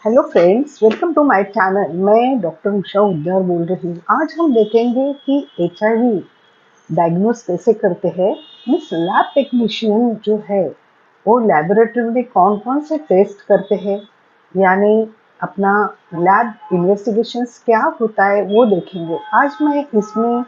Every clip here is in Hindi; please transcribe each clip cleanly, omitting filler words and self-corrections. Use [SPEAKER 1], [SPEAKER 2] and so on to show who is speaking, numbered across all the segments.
[SPEAKER 1] Hello friends, welcome to my channel. मैं डॉक्टर उषा उद्गार बोल रही हूँ। आज हम देखेंगे कि एचआईवी डायग्नोस कैसे करते हैं। मीन्स लैब टेक्नीशियन जो है वो लेबोरेटरी में कौन कौन से टेस्ट करते हैं, यानी अपना लैब इन्वेस्टिगेशंस क्या होता है वो देखेंगे। आज मैं इसमें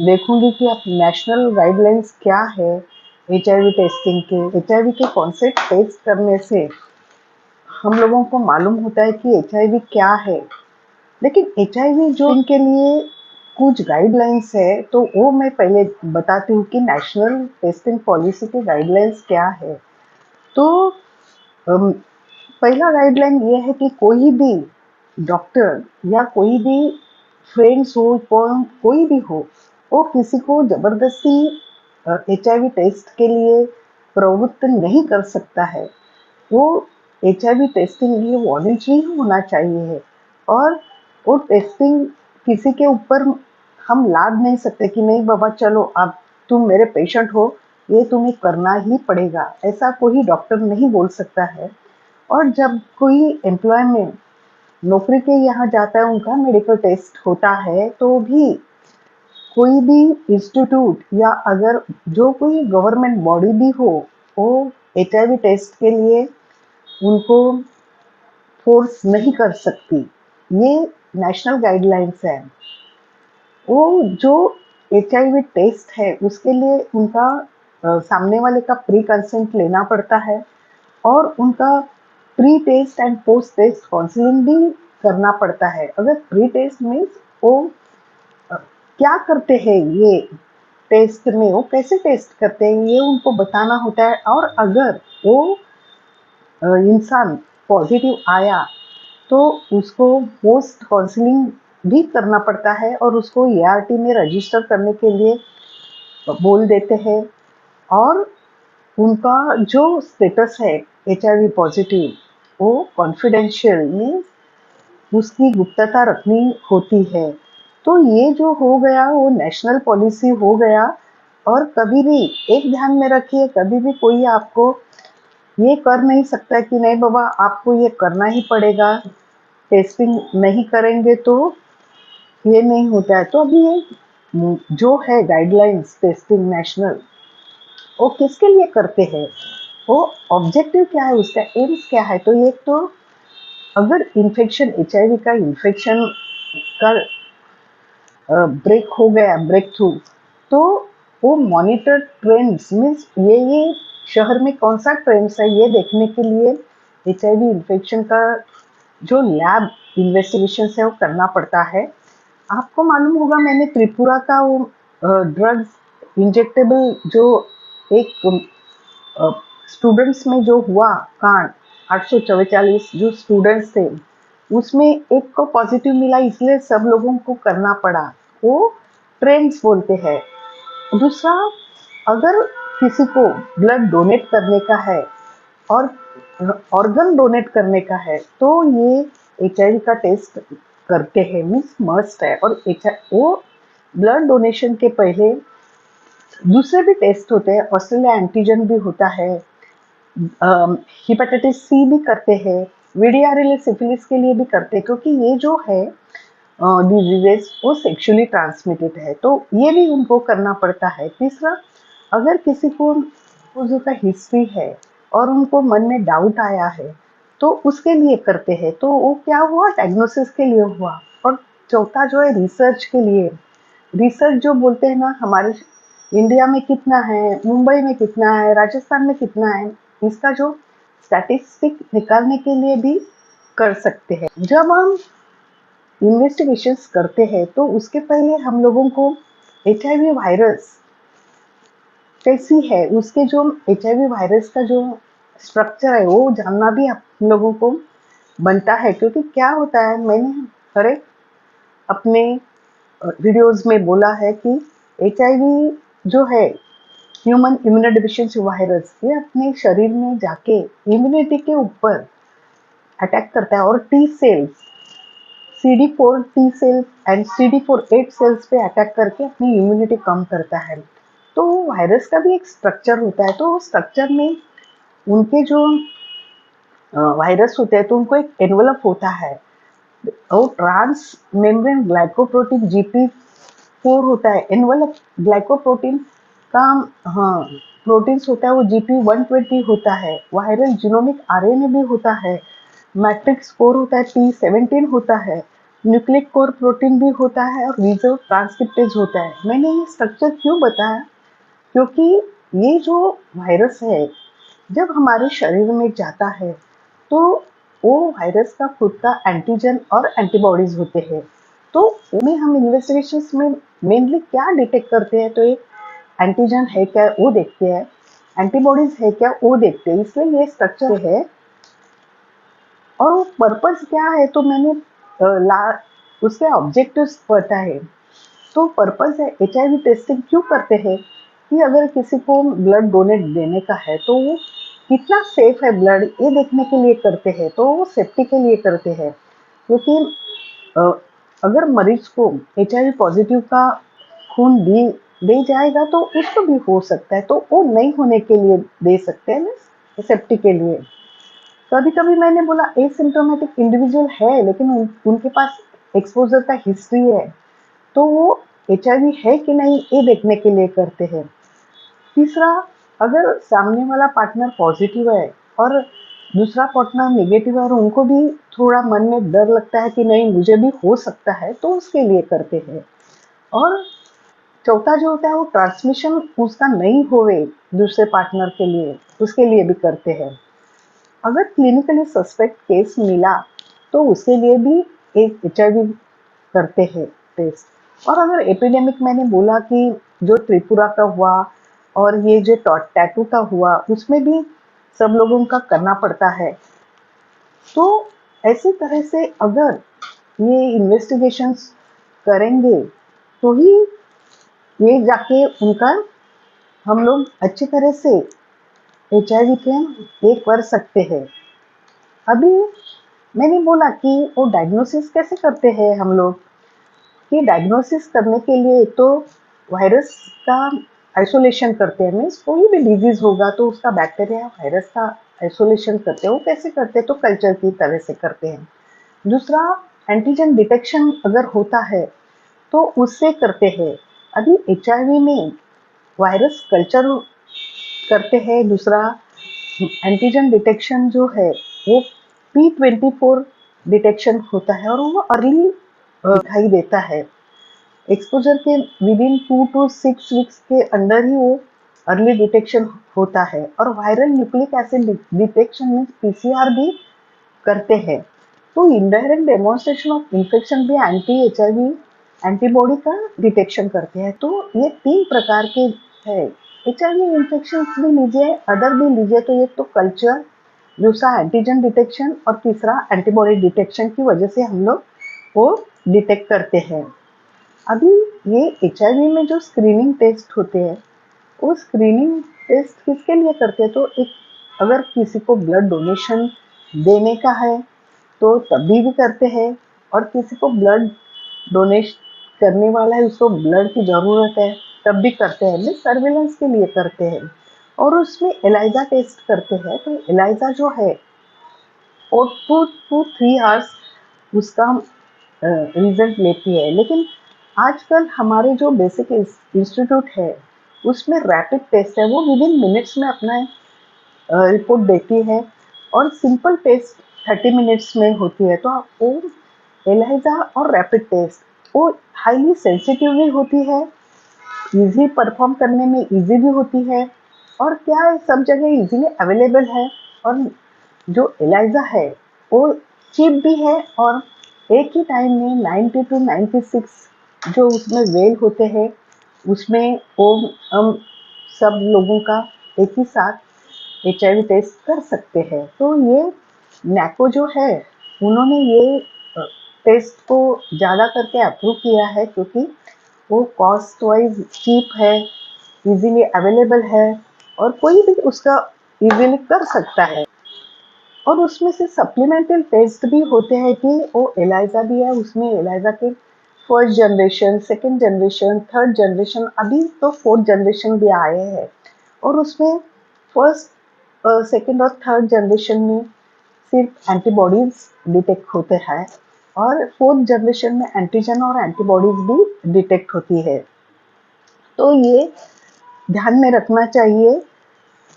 [SPEAKER 1] देखूंगी कि आप नेशनल गाइडलाइंस क्या है एचआईवी टेस्टिंग के। एचआईवी के कौन से टेस्ट करने से हम लोगों को मालूम होता है कि एचआईवी क्या है। लेकिन एचआईवी जो इनके लिए कुछ गाइडलाइंस है, तो वो मैं पहले बताती हूँ कि नेशनल टेस्टिंग पॉलिसी की गाइडलाइंस क्या है। तो अम, पहला गाइडलाइन ये है कि कोई भी डॉक्टर या कोई भी फ्रेंड्स हो, कोई भी हो, वो किसी को जबरदस्ती एचआईवी टेस्ट के लिए प्रवृत्त नहीं कर सकता है। वो एचआईवी टेस्टिंग ये वॉलंटरी होना चाहिए है। और वो टेस्टिंग किसी के ऊपर हम लाद नहीं सकते कि नहीं बाबा चलो अब तुम मेरे पेशेंट हो, ये तुम्हें करना ही पड़ेगा, ऐसा कोई डॉक्टर नहीं बोल सकता है। और जब कोई एम्प्लॉय में नौकरी के यहाँ जाता है, उनका मेडिकल टेस्ट होता है, तो भी कोई भी इंस्टीट्यूट या अगर जो कोई गवर्नमेंट बॉडी भी हो, वो एचआईवी टेस्ट के लिए उनको फोर्स नहीं कर सकती। ये नेशनल गाइडलाइंस है। वो जो एचआईवी टेस्ट है उसके लिए उनका सामने वाले का प्री कंसेंट लेना पड़ता है, और उनका pre test and post test counselling भी करना पड़ता है। अगर प्री टेस्ट मीन्स वो अ, क्या करते हैं, ये टेस्ट में वो कैसे टेस्ट करते हैं ये उनको बताना होता है। और अगर वो इंसान पॉजिटिव आया तो उसको पोस्ट काउंसलिंग भी करना पड़ता है, और उसको एआरटी में रजिस्टर करने के लिए बोल देते हैं। और उनका जो स्टेटस है एचआईवी पॉजिटिव, वो कॉन्फिडेंशियल मीन्स उसकी गुप्तता रखनी होती है। तो ये जो हो गया वो नेशनल पॉलिसी हो गया। और कभी भी एक ध्यान में रखिए, कभी भी कोई आपको ये कर नहीं सकता कि नहीं बाबा आपको ये करना ही पड़ेगा, टेस्टिंग नहीं करेंगे तो ये नहीं होता है। तो अभी ये जो है गाइडलाइंस टेस्टिंग नेशनल, वो किसके लिए करते हैं, वो ऑब्जेक्टिव क्या है, उसका एम्स क्या है। तो ये तो अगर इन्फेक्शन एचआईवी का इन्फेक्शन का ब्रेक हो गया, ब्रेक थ्रू, तो वो मॉनिटर ट्रेंड्स मीन्स ये शहर में कौन सा ट्रेंड्स है ये देखने के लिए एचआईवी इन्फेक्शन का जो लैब इन्वेस्टिगेशन है वो करना पड़ता है। आपको मालूम होगा, मैंने त्रिपुरा का वो ड्रग्स इंजेक्टेबल जो एक स्टूडेंट्स में जो हुआ कांड, 844 जो स्टूडेंट्स थे उसमें एक को पॉजिटिव मिला, इसलिए सब लोगों को करना पड़ा। वो ट्रेंड्स बोलते हैं। दूसरा, अगर किसी को ब्लड डोनेट करने का है और ऑर्गन डोनेट करने का है, तो ये एचआईवी का टेस्ट करते हैं, मीन्स मस्ट है। और वो ब्लड डोनेशन के पहले दूसरे भी टेस्ट होते हैं, ऑस्ट्रेलिया एंटीजन भी होता है, हेपेटाइटिस सी भी करते हैं, वीडीआरएल सिफिलिस के लिए भी करते हैं, क्योंकि ये जो है डिजीजेस वो सेक्सुअली ट्रांसमिटेड है, तो ये भी उनको करना पड़ता है। तीसरा, अगर किसी को जो का हिस्ट्री है और उनको मन में डाउट आया है, तो उसके लिए करते हैं। तो वो क्या हुआ, डायग्नोसिस के लिए हुआ। और चौथा जो है रिसर्च के लिए। रिसर्च जो बोलते हैं ना, हमारे इंडिया में कितना है, मुंबई में कितना है, राजस्थान में कितना है, इसका जो स्टैटिस्टिक निकालने के लिए भी कर सकते हैं। जब हम इन्वेस्टिगेशंस करते हैं तो उसके पहले हम लोगों को एचआईवी वायरस कैसी है, उसके जो एचआईवी वायरस का जो स्ट्रक्चर है वो जानना भी हम लोगों को बनता है। क्योंकि क्या होता है, मैंने हर एक अपने वीडियोस में बोला है कि एचआईवी जो है ह्यूमन इम्यूनोडेफिशिएंसी वायरस, ये अपने शरीर में जाके इम्यूनिटी के ऊपर अटैक करता है, और T cells CD4 T cells and CD4 8 cells पे अटैक करके अपनी इम्यूनिटी कम करता है। तो वायरस का भी एक स्ट्रक्चर होता है, तो स्ट्रक्चर में उनके जो वायरस होते हैं तो उनको एक एनवलप होता है, और ट्रांस मेम्ब्रेन ग्लाइकोप्रोटीन GP4 होता है। एनवलप ग्लाइकोप्रोटीन का, हाँ, प्रोटीन्स होता है वो GP120 होता है। वायरल जीनोमिक RNA भी होता है। मैट्रिक्स कोर होता है, T17 होता है। न्यूक्लिक कोर प्रोटीन भी होता है, और रिजर्व ट्रांसक्रिप्टेज होता है। मैंने ये स्ट्रक्चर क्यों बताया, क्योंकि ये जो वायरस है जब हमारे शरीर में जाता है तो वो वायरस का खुद का एंटीजन और एंटीबॉडीज होते हैं। तो उन्हें हम इन्वेस्टिगेशंस में मेनली क्या डिटेक्ट करते हैं, तो एक एंटीजन है क्या वो देखते हैं, एंटीबॉडीज है क्या वो देखते हैं। इसलिए ये स्ट्रक्चर है। और वो पर्पस क्या है, तो मैंने उसके ऑब्जेक्टिव्स पता है। तो पर्पस है HIV टेस्टिंग क्यों करते हैं, कि अगर किसी को ब्लड डोनेट देने का है तो वो कितना सेफ है ब्लड, ये देखने के लिए करते हैं। तो वो सेफ्टी के लिए करते हैं, क्योंकि अ, अगर मरीज को HIV पॉजिटिव का खून दे जाएगा तो उसको भी हो सकता है, तो वो नहीं होने के लिए दे सकते हैं ना, सेफ्टी के लिए। कभी कभी मैंने बोला एसिम्टोमेटिक इंडिविजुअल है लेकिन उनके पास एक्सपोजर का हिस्ट्री है, तो वो HIV है कि नहीं ये देखने के लिए करते हैं। तीसरा, अगर सामने वाला पार्टनर पॉजिटिव है और दूसरा पार्टनर नेगेटिव है और उनको भी थोड़ा मन में डर लगता है कि नहीं मुझे भी हो सकता है, तो उसके लिए करते हैं। और चौथा जो होता है वो ट्रांसमिशन उसका नहीं होवे दूसरे पार्टनर के लिए, उसके लिए भी करते हैं। अगर क्लिनिकली सस्पेक्ट केस मिला तो उसके लिए भी एक HIV करते हैं टेस्ट। और अगर एपिडेमिक मैंने बोला कि जो त्रिपुरा का हुआ और ये जो टैटू का हुआ उसमें भी सब लोगों का करना पड़ता है। तो ऐसी तरह से अगर ये इन्वेस्टिगेशंस करेंगे तो ही ये जाके उनका हम लोग अच्छी तरह से HIV के ये कर सकते हैं। अभी मैंने बोला कि वो डायग्नोसिस कैसे करते हैं हम लोग, कि डायग्नोसिस करने के लिए तो वायरस का आइसोलेशन करते हैं। मीन्स कोई भी डिजीज होगा तो उसका बैक्टीरिया वायरस का आइसोलेशन करते हैं। वो कैसे करते हैं, तो कल्चर की तरह से करते हैं। दूसरा, एंटीजन डिटेक्शन अगर होता है तो उससे करते हैं। अभी HIV में वायरस कल्चर करते हैं। दूसरा, एंटीजन डिटेक्शन जो है वो P24 डिटेक्शन होता है, और वो अर्ली दिखाई देता है। एक्सपोजर के विदिन 2 to 6 वीक्स के अंदर ही वो अर्ली डिटेक्शन होता है। और वायरल न्यूक्लिक एसिड डिटेक्शन में PCR भी करते हैं। तो इनडायरेक्ट डेमोन्स्ट्रेशन ऑफ इन्फेक्शन भी anti-HIV एंटीबॉडी का डिटेक्शन करते हैं। तो ये 3 प्रकार के है। HIV इन्फेक्शन भी लीजिए, अदर भी लीजिए, तो एक तो कल्चर, दूसरा एंटीजन डिटेक्शन, और तीसरा एंटीबॉडी डिटेक्शन की वजह से हम लोग वो डिटेक्ट करते हैं। अभी ये HIV में जो स्क्रीनिंग टेस्ट होते हैं, वो स्क्रीनिंग टेस्ट किसके लिए करते हैं, तो एक अगर किसी को ब्लड डोनेशन देने का है तो तभी भी करते हैं, और किसी को ब्लड डोनेट करने वाला है उसको ब्लड की ज़रूरत है तब भी करते हैं। सर्विलेंस के लिए करते हैं। और उसमें एलाइजा टेस्ट करते हैं। तो एलाइजा जो है और 2 to 3 आवर्स उसका रिजल्ट लेती है। लेकिन आजकल हमारे जो बेसिक इंस्टीट्यूट है उसमें रैपिड टेस्ट है, वो विदिन मिनट्स में अपना रिपोर्ट देती है, और सिंपल टेस्ट 30 मिनट्स में होती है। तो वो एलाइजा और रैपिड टेस्ट वो हाईली सेंसिटिव भी होती है, इजी परफॉर्म करने में इजी भी होती है, और क्या है सब जगह इजीली अवेलेबल है। और जो एलाइजा है वो चीप भी है, और एक ही टाइम में 90 to 96 जो उसमें वेल होते हैं उसमें वो हम सब लोगों का एक ही साथ HIV टेस्ट कर सकते हैं। तो ये नैको जो है उन्होंने ये टेस्ट को ज़्यादा करके अप्रूव किया है, क्योंकि वो कॉस्ट वाइज चीप है, इजीली अवेलेबल है, और कोई भी उसका इजीली कर सकता है। और उसमें से सप्लीमेंटल टेस्ट भी होते हैं कि वो एलाइजा भी है, उसमें एलाइजा के first generation, second generation, third generation, अभी तो फोर्थ जनरेशन भी आए हैं। और उसमें फर्स्ट, सेकंड और थर्ड जनरेशन में सिर्फ एंटीबॉडीज डिटेक्ट होते हैं और 4th जनरेशन में एंटीजन और एंटीबॉडीज भी डिटेक्ट होती है। तो ये ध्यान में रखना चाहिए।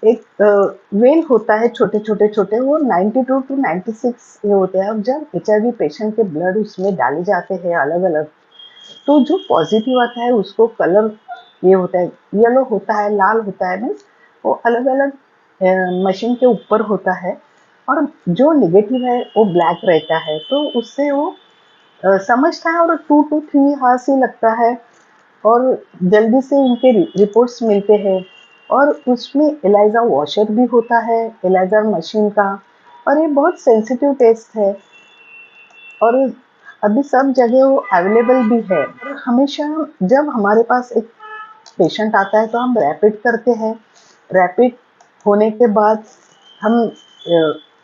[SPEAKER 1] एक वेल होता है छोटे छोटे छोटे, वो 92 to 96 ये होते हैं। अब जब HIV पेशेंट के ब्लड उसमें डाले जाते हैं अलग अलग, तो जो पॉजिटिव आता है उसको कलर ये होता है, येलो होता है, लाल होता है, मीन्स वो अलग अलग मशीन के ऊपर होता है। और जो निगेटिव है वो ब्लैक रहता है। तो उससे वो समझता है और 2 to 3 आवर्स ही लगता है और जल्दी से उनके रिपोर्ट्स मिलते हैं। और उसमें एलाइजा वॉशर भी होता है, एलाइजा मशीन का। और ये बहुत सेंसिटिव टेस्ट है और अभी सब जगह वो अवेलेबल भी है। और हमेशा जब हमारे पास एक पेशेंट आता है तो हम रैपिड करते हैं। रैपिड होने के बाद हम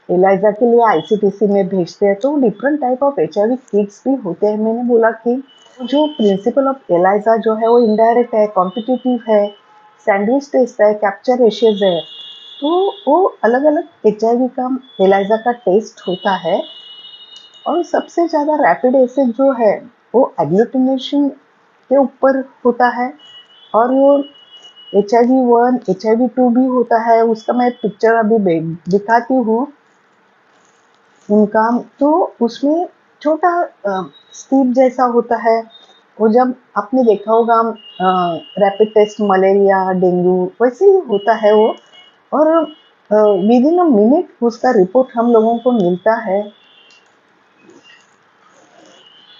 [SPEAKER 1] एलाइजा के लिए आईसीटीसी में भेजते हैं। तो different type of HIV kits भी होते हैं। मैंने बोला कि जो प्रिंसिपल ऑफ एलाइजा जो है वो इनडायरेक्ट है, कॉम्पिटिटिव है, सैंडविच टेस्ट है, कैप्चर रेशियोज है। तो वो अलग अलग HIV का एलाइजा का टेस्ट होता है। और सबसे ज़्यादा रैपिड एसिड जो है वो एग्लूटिनेशन के ऊपर होता है। और वो HIV-1, HIV-2 भी होता है। उसका मैं पिक्चर अभी दिखाती हूँ उनका। तो उसमें छोटा स्टीप जैसा होता है। वो जब आपने देखा होगा रैपिड टेस्ट मलेरिया, डेंगू वैसे ही होता है वो। और विद इन अ मिनट उसका रिपोर्ट हम लोगों को मिलता है।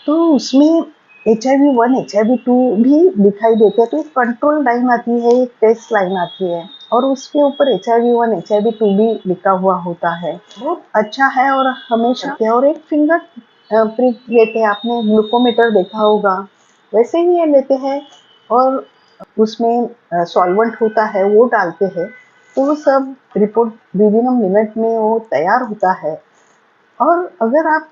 [SPEAKER 1] तो उसमें HIV-1, HIV-2 भी दिखाई देते हैं। तो एक कंट्रोल लाइन आती है, एक टेस्ट लाइन आती है और उसके ऊपर HIV-1, HIV-2 भी लिखा हुआ होता है। बहुत अच्छा है और हमेशा और एक फिंगर प्रिक लेते हैं। आपने ग्लूकोमीटर देखा होगा, वैसे ही ये लेते हैं और उसमें सॉल्वेंट होता है वो डालते हैं। तो वो सब report with in a minute में वो तैयार होता है। और अगर आप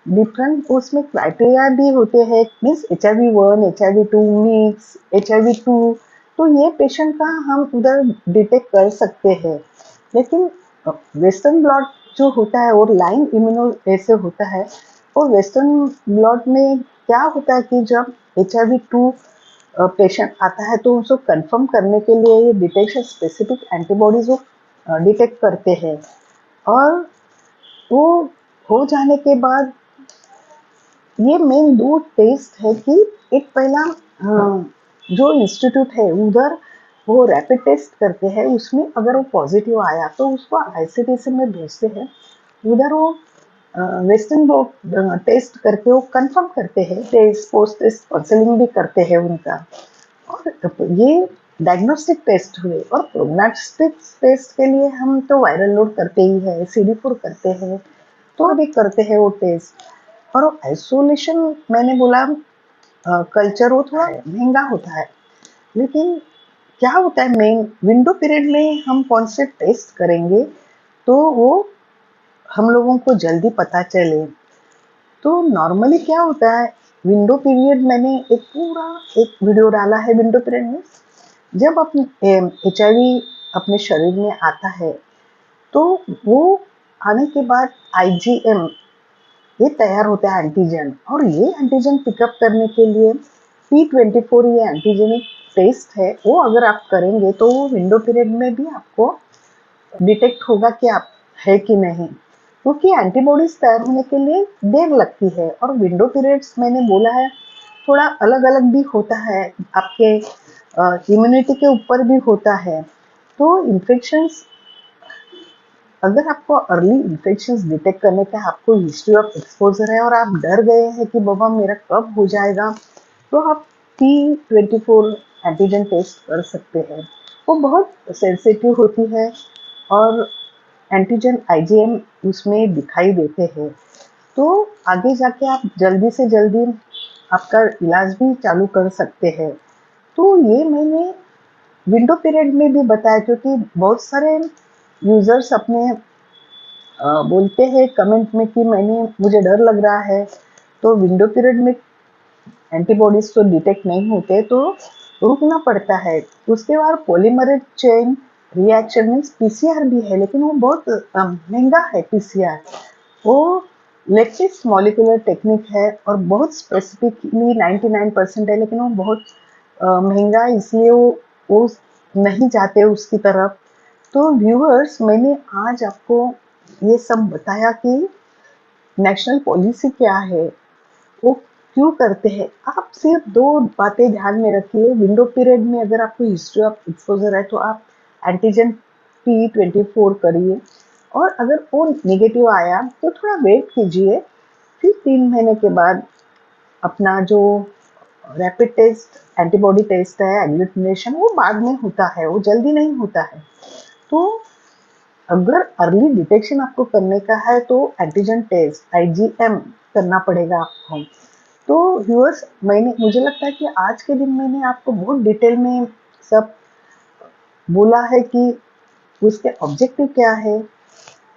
[SPEAKER 1] डिफरेंट उसमें क्राइटेरिया भी होते हैं, means HIV-1, HIV-2 mix, HIV-2, तो ये पेशेंट का हम उधर डिटेक्ट कर सकते हैं। लेकिन वेस्टर्न ब्लॉट जो होता है और लाइन इम्यूनो ऐसे होता है। और वेस्टर्न ब्लॉट में क्या होता है कि जब HIV-2 पेशेंट आता है तो उसको कंफर्म करने के लिए ये डिटेक्शन स्पेसिफिक एंटीबॉडीज वो डिटेक्ट करते हैं। और वो हो जाने के बाद ये मेन 2 टेस्ट है कि एक पहला जो इंस्टीट्यूट है उधर वो रैपिड टेस्ट करते हैं। उसमें अगर वो पॉजिटिव आया तो उसको आईसीटीसी में भेजते हैं। उधर वो वेस्टर्न ब्लॉट टेस्ट करके वो कंफर्म करते हैं। टेस्ट पोस्ट टेस्ट काउंसलिंग भी करते हैं उनका। और ये डायग्नोस्टिक टेस्ट हुए। और प्रोग्नोस्टिक टेस्ट के लिए हम तो वायरल लोड करते ही है, CD4 करते हैं, तो भी करते हैं वो टेस्ट। और आइसोलेशन मैंने बोला कल्चर वो थोड़ा महंगा होता है। लेकिन क्या होता है मेन विंडो पीरियड में हम कौन से टेस्ट करेंगे तो वो हम लोगों को जल्दी पता चले। तो नॉर्मली क्या होता है विंडो पीरियड, मैंने एक वीडियो डाला है विंडो पीरियड में। जब अपने HIV अपने शरीर में आता है तो वो आने के बाद IgM ये तैयार होता है एंटीजन। और ये एंटीजन पिकअप करने के लिए P24 ये एंटीजेनिक टेस्ट है, वो अगर आप करेंगे तो वो विंडो पीरियड में भी आपको डिटेक्ट होगा कि आप है कि नहीं। क्योंकि एंटीबॉडीज तैयार होने के लिए देर लगती है। और विंडो पीरियड्स मैंने बोला है थोड़ा अलग अलग भी होता है, आपके इम्यूनिटी के ऊपर भी होता है। तो इन्फेक्शंस, अगर आपको अर्ली इन्फेक्शंस डिटेक्ट करने का आपको हिस्ट्री ऑफ एक्सपोजर है और आप डर गए हैं कि बाबा मेरा कब हो जाएगा, तो आप P24 एंटीजन टेस्ट कर सकते हैं। वो बहुत सेंसिटिव होती है और एंटीजन IgM उसमें दिखाई देते हैं। तो आगे जाके आप जल्दी से जल्दी आपका इलाज भी चालू कर सकते हैं। तो ये मैंने विंडो पीरियड में भी बताया क्योंकि बहुत सारे यूजर्स अपने बोलते हैं कमेंट में कि मुझे डर लग रहा है। तो विंडो पीरियड में एंटीबॉडीज तो डिटेक्ट नहीं होते तो रुकना पड़ता है। उसके बाद polymerase chain reaction means PCR भी है, लेकिन वो बहुत महंगा है पीसीआर। वो लेटेस्ट मॉलिक्यूलर टेक्निक है और बहुत स्पेसिफिकली 99% है, लेकिन वो बहुत महंगा है, इसलिए वो नहीं जाते उसकी तरफ। तो व्यूअर्स, मैंने आज आपको ये सब बताया कि नेशनल पॉलिसी क्या है, वो क्यों करते हैं। आप सिर्फ दो बातें ध्यान में रखिए। विंडो पीरियड में अगर आपको हिस्ट्री ऑफ एक्सपोजर है तो आप एंटीजन P24 करिए, और अगर वो नेगेटिव आया तो थोड़ा वेट कीजिए। फिर 3 महीने के बाद अपना जो रैपिड टेस्ट एंटीबॉडी टेस्ट है, एग्लूटिनेशन, वो बाद में होता है, वो जल्दी नहीं होता है। तो अगर अर्ली डिटेक्शन आपको करने का है तो एंटीजन टेस्ट IgM करना पड़ेगा आपको। तो व्यूअर्स, मुझे लगता है कि आज के दिन मैंने आपको बहुत डिटेल में सब बोला है कि उसके ऑब्जेक्टिव क्या है,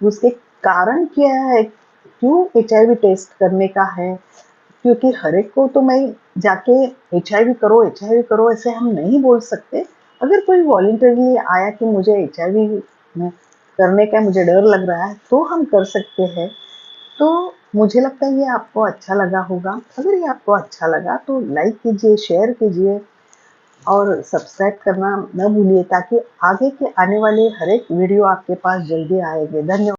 [SPEAKER 1] उसके कारण क्या है, क्यों HIV टेस्ट करने का है। क्योंकि हर एक को तो मैं जाके HIV करो ऐसे हम नहीं बोल सकते। अगर कोई वॉलंटरली आया कि मुझे HIV करने का मुझे डर लग रहा है तो हम कर सकते हैं। तो मुझे लगता है ये आपको अच्छा लगा होगा। अगर ये आपको अच्छा लगा तो लाइक कीजिए, शेयर कीजिए और सब्सक्राइब करना न भूलिए, ताकि आगे के आने वाले हर एक वीडियो आपके पास जल्दी आएंगे। धन्यवाद।